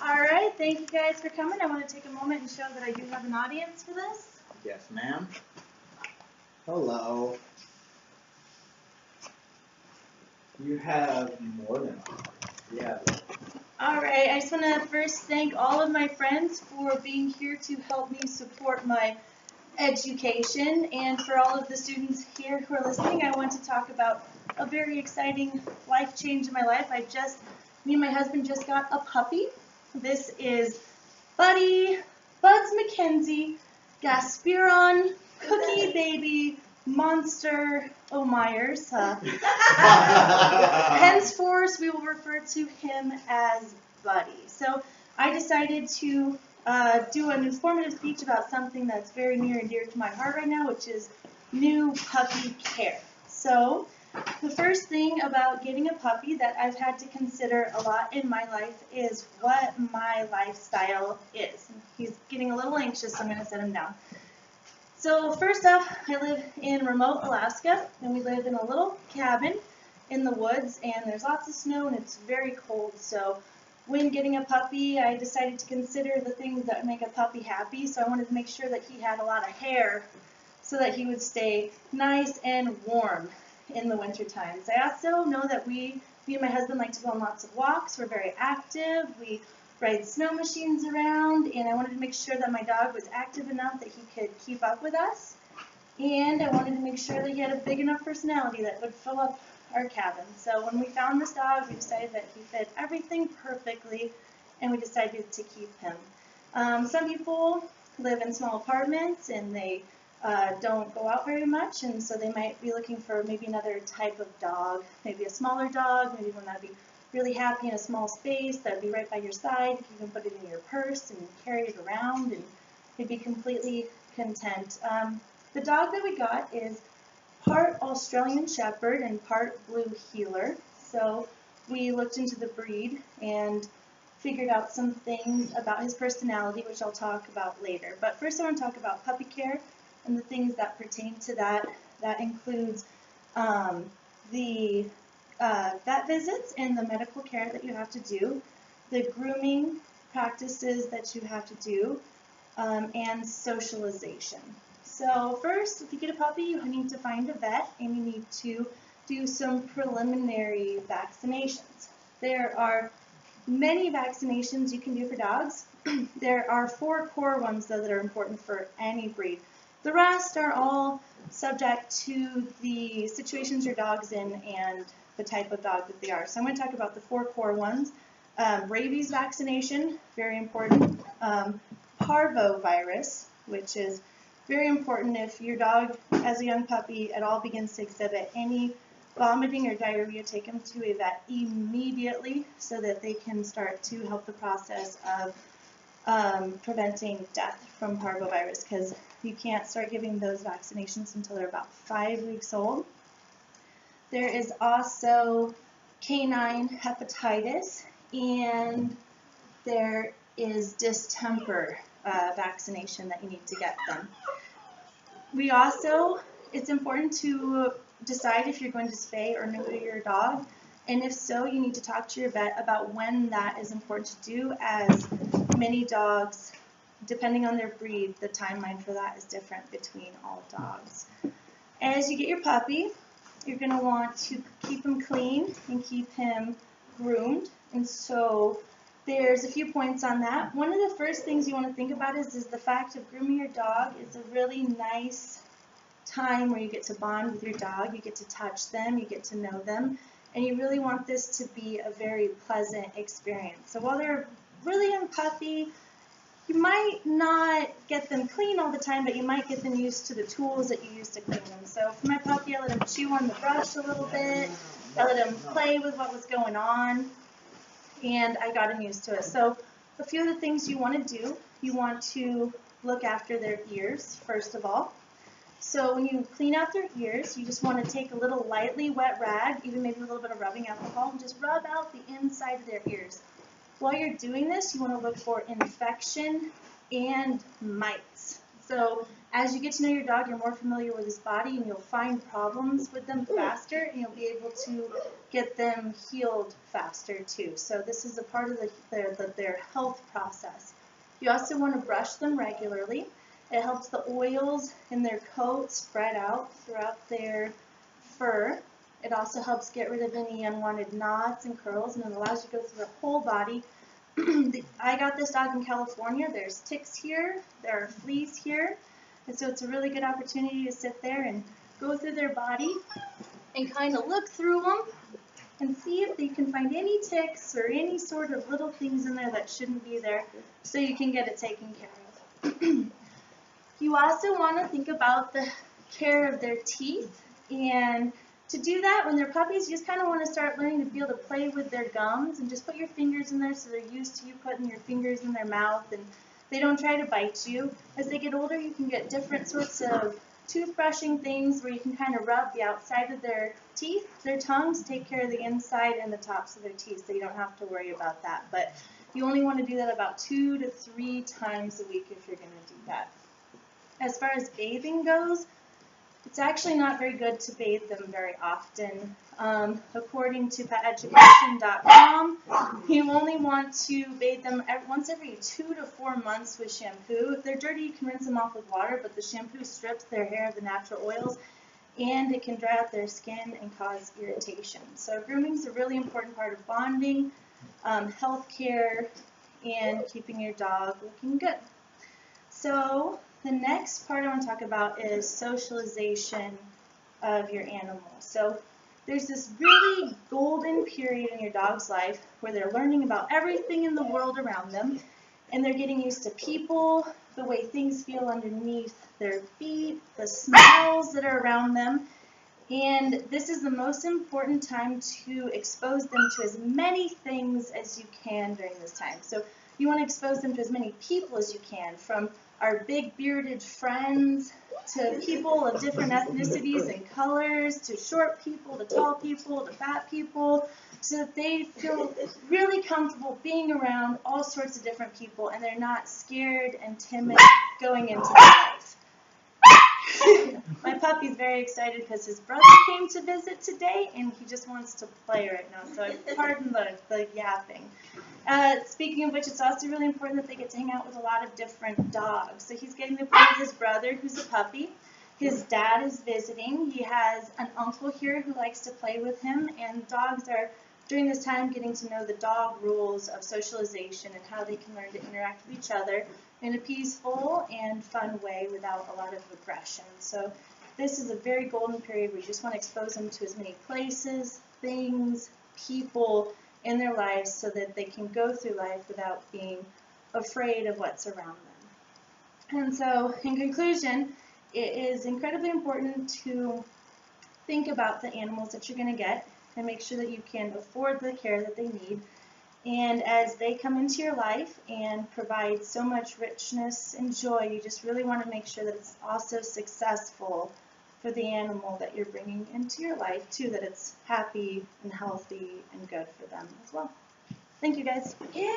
All right, thank you guys for coming. I want to take a moment and show that I do have an audience for this. Yes, ma'am. Hello. You have more than Yeah. All right, I just want to first thank all of my friends for being here to help me support my education, and for all of the students here who are listening, I want to talk about a very exciting life change in my life. Me and my husband just got a puppy. This is Buddy, Buds McKenzie, Gaspiron, Cookie Baby, Monster O'Myers. Henceforth, we will refer to him as Buddy. So I decided to do an informative speech about something that's very near and dear to my heart right now, which is new puppy care. So the first thing about getting a puppy that I've had to consider a lot in my life is what my lifestyle is. He's getting a little anxious, so I'm going to set him down. So first off, I live in remote Alaska, and we live in a little cabin in the woods, and there's lots of snow, and it's very cold. So when getting a puppy, I decided to consider the things that would make a puppy happy. So I wanted to make sure that he had a lot of hair so that he would stay nice and warm in the winter times. I also know that me and my husband like to go on lots of walks. We're very active. We ride snow machines around, and I wanted to make sure that my dog was active enough that he could keep up with us. And I wanted to make sure that he had a big enough personality that would fill up our cabin. So when we found this dog, we decided that he fit everything perfectly, and we decided to keep him. Some people live in small apartments, and they don't go out very much, and so they might be looking for maybe another type of dog, maybe a smaller dog, maybe one that would be really happy in a small space, that would be right by your side. You can put it in your purse and carry it around, and you'd be completely content. The dog that we got is part Australian Shepherd and part Blue Heeler. So we looked into the breed and figured out some things about his personality, which I'll talk about later. But first I want to talk about puppy care and the things that pertain to that. That includes the vet visits and the medical care that you have to do, the grooming practices that you have to do, and socialization. So first, if you get a puppy, you need to find a vet, and you need to do some preliminary vaccinations. There are many vaccinations you can do for dogs. There are 4 core ones, though, that are important for any breed. The rest are all subject to the situations your dog's in and the type of dog that they are. So I'm going to talk about the 4 core ones. Rabies vaccination, very important. Parvovirus, which is very important if your dog, as a young puppy, at all begins to exhibit any vomiting or diarrhea. Take them to a vet immediately so that they can start to help the process of preventing death from parvovirus, because you can't start giving those vaccinations until they're about 5 weeks old. There is also canine hepatitis, and there is distemper vaccination that you need to get them. It's important to decide if you're going to spay or neuter your dog, and if so, you need to talk to your vet about when that is important to do, as many dogs, depending on their breed, the timeline for that is different between all dogs. As you get your puppy, you're going to want to keep him clean and keep him groomed, and so there's a few points on that. One of the first things you want to think about is the fact of grooming your dog. It's a really nice time where you get to bond with your dog, you get to touch them, you get to know them, and you really want this to be a very pleasant experience. So while they're really young puppy, you might not get them clean all the time, but you might get them used to the tools that you use to clean them. So for my puppy, I let him chew on the brush a little bit, I let him play with what was going on, and I got him used to it. So a few of the things you want to do, you want to look after their ears, first of all. So when you clean out their ears, you just want to take a little lightly wet rag, even maybe a little bit of rubbing alcohol, and just rub out the inside of their ears. While you're doing this, you want to look for infection and mites. So as you get to know your dog, you're more familiar with his body, and you'll find problems with them faster, and you'll be able to get them healed faster too. So this is a part of their health process. You also want to brush them regularly. It helps the oils in their coat spread out throughout their fur. It also helps get rid of any unwanted knots and curls, and it allows you to go through the whole body. I got this dog in California. There's ticks here, there are fleas here, and so it's a really good opportunity to sit there and go through their body and kind of look through them and see if you can find any ticks or any sort of little things in there that shouldn't be there, so you can get it taken care of. You also want to think about the care of their teeth, and to do that, when they're puppies, you just kind of want to start learning to be able to play with their gums and just put your fingers in there so they're used to you putting your fingers in their mouth and they don't try to bite you. As they get older, you can get different sorts of toothbrushing things where you can kind of rub the outside of their teeth, their tongues, take care of the inside and the tops of their teeth, so you don't have to worry about that. But you only want to do that about 2 to 3 times a week if you're going to do that. As far as bathing goes, it's actually not very good to bathe them very often. According to PetEducation.com, you only want to bathe them once every 2 to 4 months with shampoo. If they're dirty, you can rinse them off with water, but the shampoo strips their hair of the natural oils, and it can dry out their skin and cause irritation. So grooming is a really important part of bonding, health care, and keeping your dog looking good. So the next part I want to talk about is socialization of your animal. So there's this really golden period in your dog's life where they're learning about everything in the world around them, and they're getting used to people, the way things feel underneath their feet, the smells that are around them. And this is the most important time to expose them to as many things as you can during this time. So you want to expose them to as many people as you can, from our big bearded friends to people of different ethnicities and colors, to short people, to tall people, to fat people, so that they feel really comfortable being around all sorts of different people and they're not scared and timid going into their life. My puppy's very excited because his brother came to visit today and he just wants to play right now, so pardon the yapping. Speaking of which, it's also really important that they get to hang out with a lot of different dogs. So he's getting to play with his brother, who's a puppy. His dad is visiting. He has an uncle here who likes to play with him, and dogs are, during this time, getting to know the dog rules of socialization and how they can learn to interact with each other in a peaceful and fun way without a lot of aggression. So this is a very golden period where you just want to expose them to as many places, things, people in their lives so that they can go through life without being afraid of what's around them. And so, in conclusion, it is incredibly important to think about the animals that you're going to get and make sure that you can afford the care that they need. And as they come into your life and provide so much richness and joy, you just really want to make sure that it's also successful for the animal that you're bringing into your life too, that it's happy and healthy and good for them as well. Thank you, guys. Yeah.